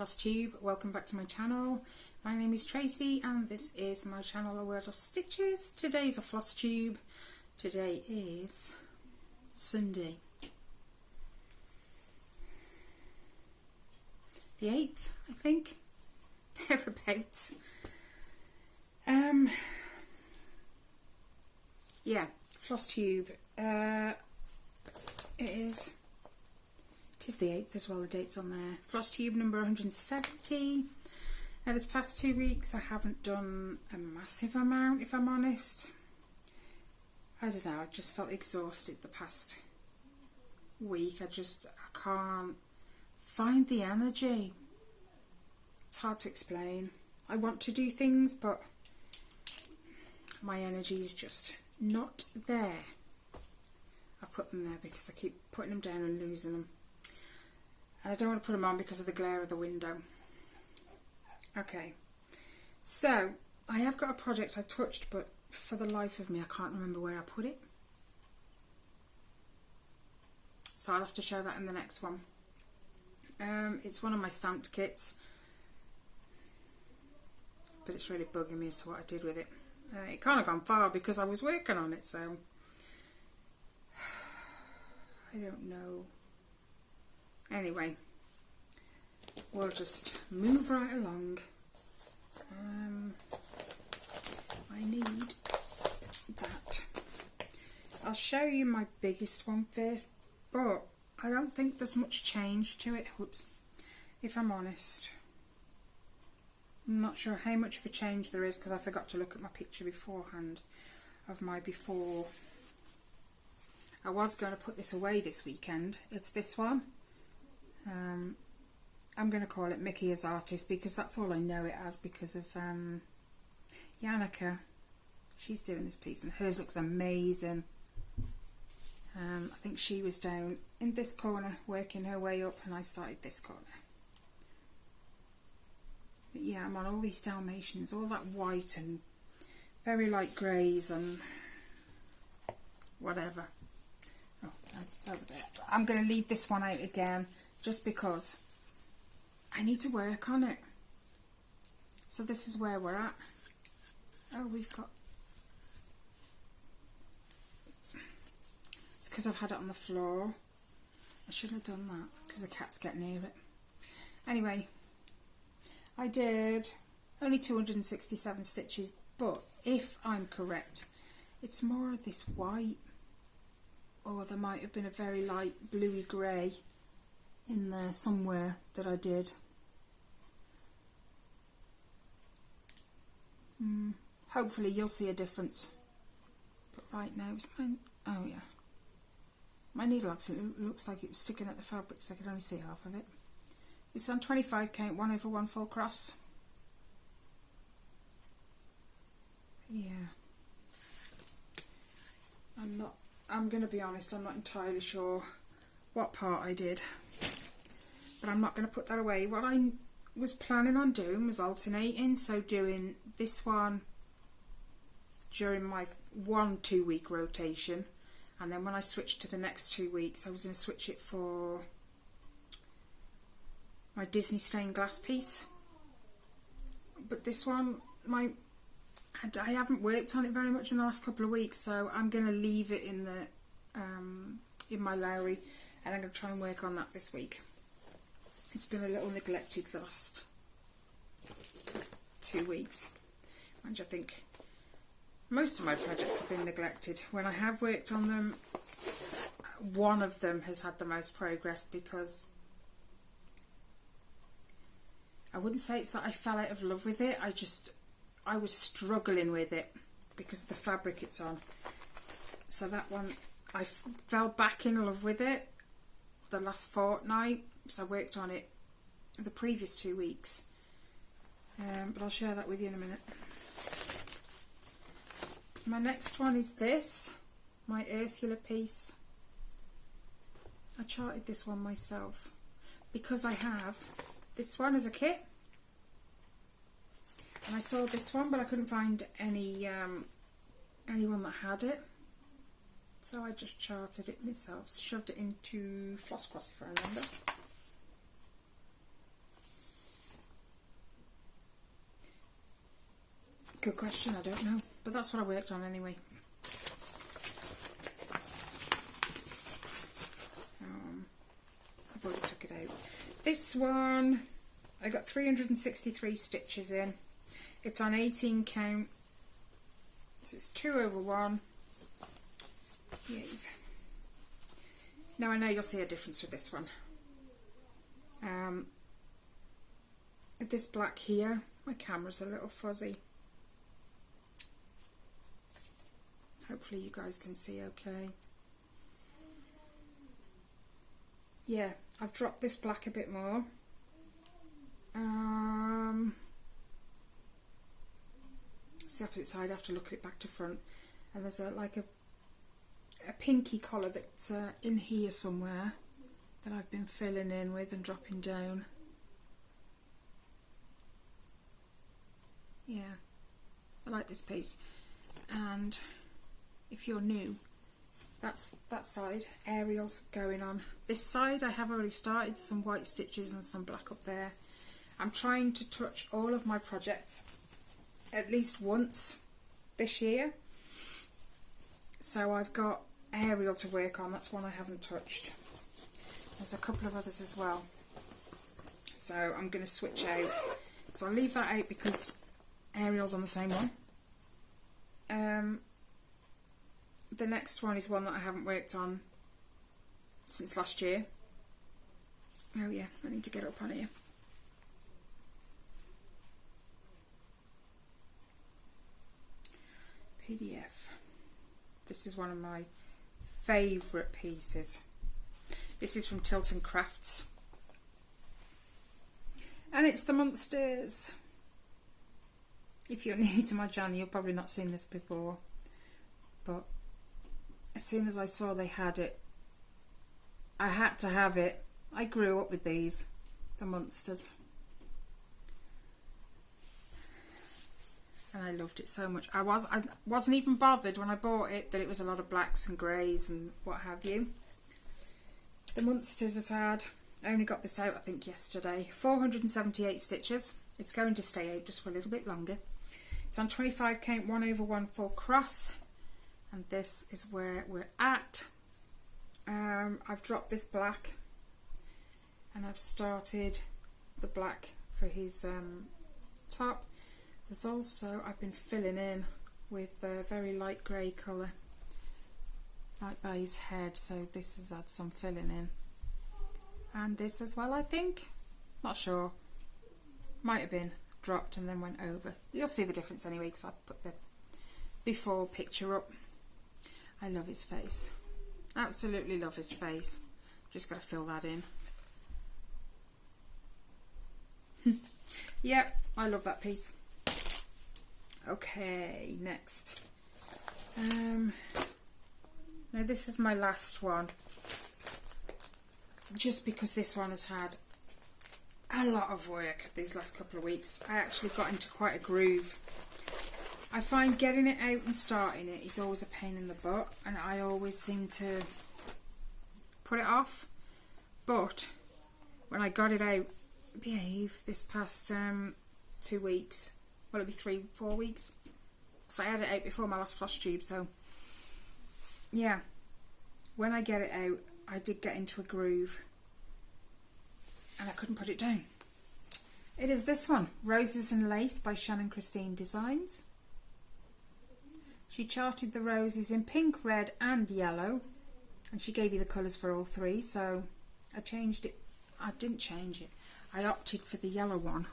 Flosstube. Welcome back to my channel. My name is Tracy and this is my channel A World of Stitches. Today's a Flosstube. Today is Sunday the 8th, I think. Thereabouts. Yeah, Flosstube. It is the 8th as well, the date's on there. Flosstube number 170. Now this past 2 weeks I haven't done a massive amount, if I'm honest. I don't know, I just felt exhausted the past week. I can't find the energy. It's hard to explain. I want to do things, but my energy is just not there. I put them there because I keep putting them down and losing them. And I don't want to put them on because of the glare of the window. Okay, so I have got a project I touched, but for the life of me I can't remember where I put it. So I'll have to show that in the next one. It's one of my stamped kits, but it's really bugging me as to what I did with it. It can't have gone far because I was working on it, so I don't know. Anyway, we'll just move right along. I need that. I'll show you my biggest one first, but I don't think there's much change to it. Whoops. If I'm honest, I'm not sure how much of a change there is because I forgot to look at my picture beforehand of my before. I was going to put this away this weekend. It's this one. I'm going to call it Mickey as Artist because that's all I know it as because of Yannicka. She's doing this piece and hers looks amazing. I think she was down in this corner working her way up and I started this corner. But yeah, I'm on all these Dalmatians, all that white and very light greys and whatever. Oh, it's over there. I'm going to leave this one out again just because I need to work on it. So this is where we're at. Oh, we've got... It's because I've had it on the floor. I shouldn't have done that because the cats get near it. Anyway, I did only 267 stitches, but if I'm correct, it's more of this white. Or there might have been a very light bluey grey in there somewhere that I did. Hopefully you'll see a difference. But right now it's mine. Oh yeah. My needle actually looks like it was sticking at the fabric, so I could only see half of it. It's on 25 count, 1/1 full cross. Yeah. I'm going to be honest, I'm not entirely sure what part I did. But I'm not going to put that away. What I was planning on doing was alternating, so doing this one during my 1-2 week rotation, and then when I switched to the next 2 weeks I was going to switch it for my Disney stained glass piece. But this one, I haven't worked on it very much in the last couple of weeks, so I'm going to leave it in the in my Lowry, and I'm going to try and work on that this week. It's been a little neglected the last 2 weeks. And I think most of my projects have been neglected. When I have worked on them, one of them has had the most progress because I wouldn't say it's that I fell out of love with it. I was struggling with it because of the fabric it's on. So that one, I fell back in love with it the last fortnight. So I worked on it the previous 2 weeks, but I'll share that with you in a minute. My next one is this, my Ursula piece. I charted this one myself because I have this one as a kit, and I saw this one but I couldn't find anyone that had it, so I just charted it myself, shoved it into Floss Cross if I remember. Good question, I don't know. But that's what I worked on anyway. I've already took it out. This one, I got 363 stitches in. It's on 18 count. So it's 2/1. Yay. Now I know you'll see a difference with this one. This black here, my camera's a little fuzzy. Hopefully you guys can see okay. Yeah, I've dropped this black a bit more. It's the opposite side, I have to look at it back to front. And there's like a pinky collar that's in here somewhere that I've been filling in with and dropping down. Yeah, I like this piece. And if you're new, that's that side. Aerials going on. This side I have already started some white stitches and some black up there. I'm trying to touch all of my projects at least once this year. So I've got aerial to work on. That's one I haven't touched. There's a couple of others as well. So I'm going to switch out. So I'll leave that out because aerial's on the same one. The next one is one that I haven't worked on since last year. Oh yeah, I need to get up on here. PDF. This is one of my favourite pieces. This is from Tilton Crafts. And it's the Monsters. If you're new to my channel, you've probably not seen this before. But as soon as I saw they had it, I had to have it. I grew up with these, the Monsters. And I loved it so much. I wasn't even bothered when I bought it that it was a lot of blacks and greys and what have you. The Monsters has had, I only got this out I think yesterday, 478 stitches. It's going to stay out just for a little bit longer. It's on 25 count 1/1 full cross, and this is where we're at. I've dropped this black and I've started the black for his top. There's also, I've been filling in with a very light grey colour right by his head, so this has had some filling in. And this as well, I think. Not sure. Might have been dropped and then went over. You'll see the difference anyway because I put the before picture up. I love his face. Absolutely love his face. Just got to fill that in. Yep, I love that piece. Okay, next. Now this is my last one. Just because this one has had a lot of work these last couple of weeks. I actually got into quite a groove. I find getting it out and starting it is always a pain in the butt, and I always seem to put it off. But when I got it out, behave, this past 2 weeks, well, it'll be 3-4 weeks. So I had it out before my last Flosstube, so yeah, when I get it out, I did get into a groove and I couldn't put it down. It is this one, Roses and Lace by Shannon Christine Designs. She charted the roses in pink, red and yellow, and she gave you the colours for all three, so I changed it. I didn't change it. I opted for the yellow one.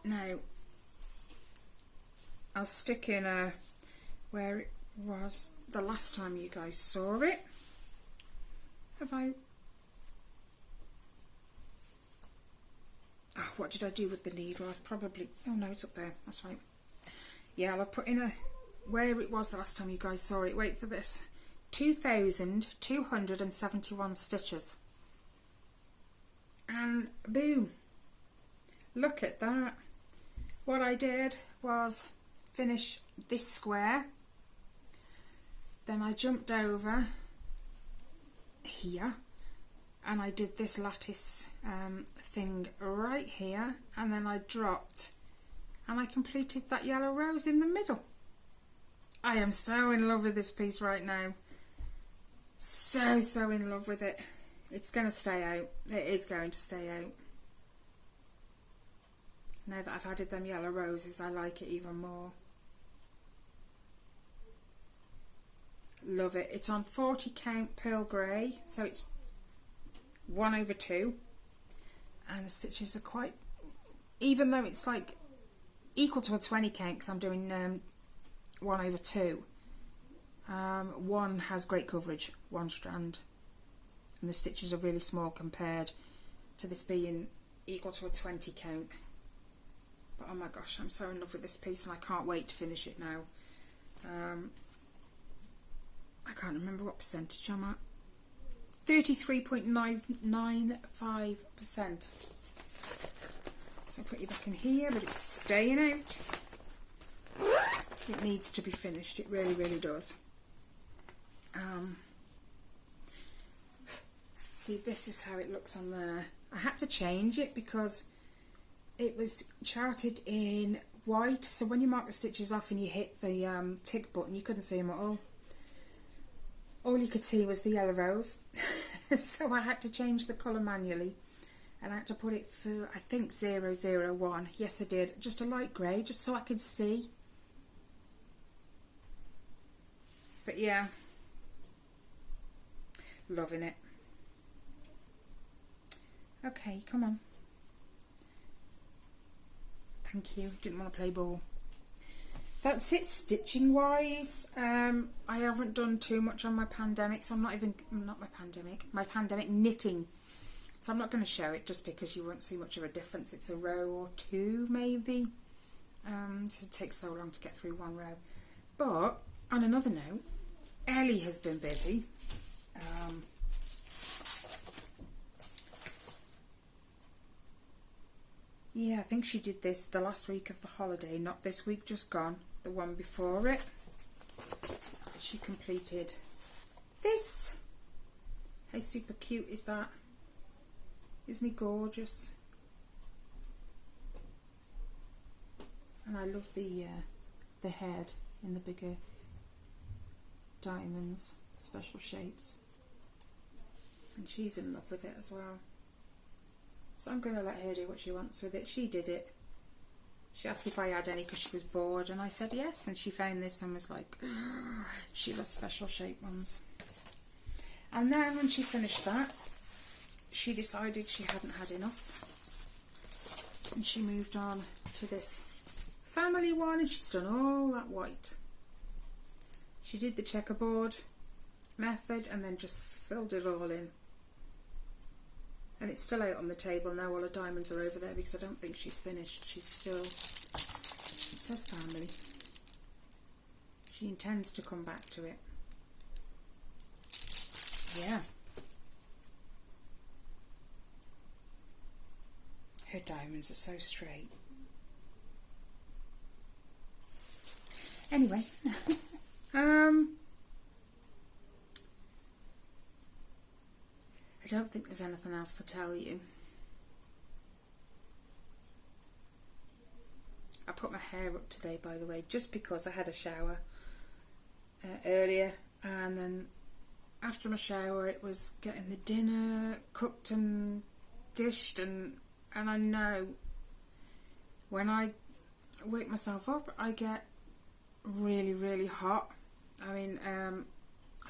Now, I'll stick in where it was the last time you guys saw it. Have I... Oh, what did I do with the needle? I've probably... Oh no, it's up there. That's right. Yeah, I'll put in where it was the last time you guys saw it. Wait for this. 2,271 stitches. And boom. Look at that. What I did was finish this square. Then I jumped over here and I did this lattice thing right here, and then I dropped and I completed that yellow rose in the middle. I am so in love with this piece right now. So in love with it. It's going to stay out. It is going to stay out. Now that I've added them yellow roses, I like it even more. Love it. It's on 40 count pearl grey, so it's 1/2, and the stitches are quite, even though it's like equal to a 20 count, because I'm doing 1/2. One has great coverage, one strand, and the stitches are really small compared to this being equal to a 20 count. But oh my gosh, I'm so in love with this piece, and I can't wait to finish it now. I can't remember what percentage I'm at. 33.995%. So I'll put you back in here, but it's staying out. It needs to be finished. It really does. See, this is how it looks on there. I had to change it because it was charted in white, so when you mark the stitches off and you hit the tick button, you couldn't see them at all. All you could see was the yellow rose. So I had to change the colour manually, and I had to put it for, I think, 001. Yes, I did. Just a light grey, just so I could see. But yeah, loving it. Okay, come on. Thank you. Didn't want to play ball. That's it stitching wise. I haven't done too much on my pandemic, so I'm not even, my pandemic knitting. So I'm not going to show it just because you won't see much of a difference. It's a row or two maybe. It takes so long to get through one row. But on another note, Ellie has been busy. Yeah, I think she did this the last week of the holiday, not this week just gone, the one before it. She completed this. How super cute is that? Isn't he gorgeous? And I love the head in the bigger diamonds, special shapes. And she's in love with it as well. So I'm going to let her do what she wants with it. She did it. She asked if I had any because she was bored, and I said yes, and she found this and was like, she loves special shape ones. And then when she finished that, she decided she hadn't had enough, and she moved on to this family one, and she's done all that white. She did the checkerboard method and then just filled it all in. And it's still out on the table now. All the diamonds are over there because I don't think she's finished. She's still, it says family. She intends to come back to it. Yeah. Her diamonds are so straight. Anyway. I don't think there's anything else to tell you. I put my hair up today, by the way, just because I had a shower earlier, and then after my shower it was getting the dinner cooked and dished, and I know when I wake myself up I get really hot. I mean, I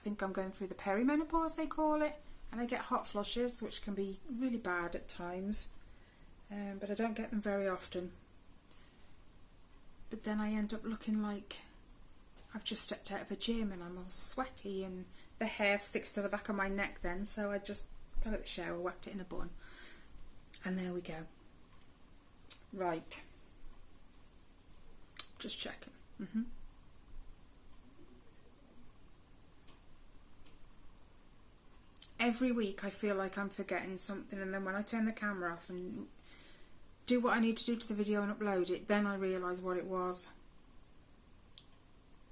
think I'm going through the perimenopause, they call it. And I get hot flushes, which can be really bad at times, but I don't get them very often. But then I end up looking like I've just stepped out of a gym, and I'm all sweaty, and the hair sticks to the back of my neck then, so I just got out the shower, whacked it in a bun, and there we go. Right. Just checking. Every week I feel like I'm forgetting something, and then when I turn the camera off and do what I need to do to the video and upload it, then I realise what it was.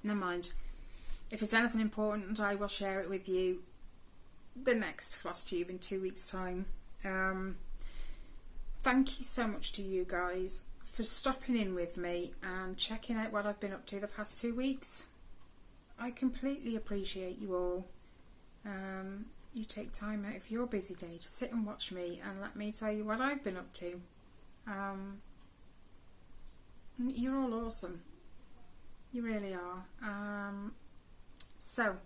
Never mind. If it's anything important, I will share it with you the next Flosstube in 2 weeks time. Thank you so much to you guys for stopping in with me and checking out what I've been up to the past 2 weeks. I completely appreciate you all. You take time out of your busy day to sit and watch me and let me tell you what I've been up to. You're all awesome. You really are. So,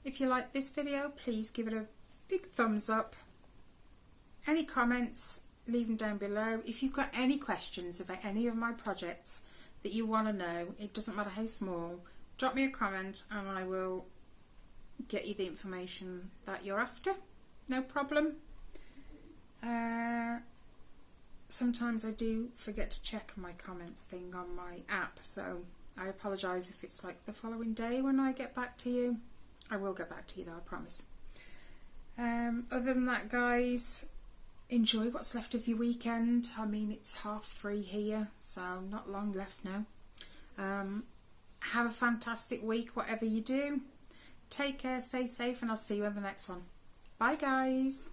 if you like this video, please give it a big thumbs up. Any comments, leave them down below. If you've got any questions about any of my projects that you want to know, it doesn't matter how small, drop me a comment and I will get you the information that you're after. No problem. Sometimes I do forget to check my comments thing on my app, so I apologise if it's like the following day when I get back to you. I will get back to you though, I promise. Other than that, guys, enjoy what's left of your weekend. I mean, it's 3:30 here, so not long left now. Have a fantastic week, whatever you do. Take care, stay safe, and I'll see you in the next one. Bye, guys.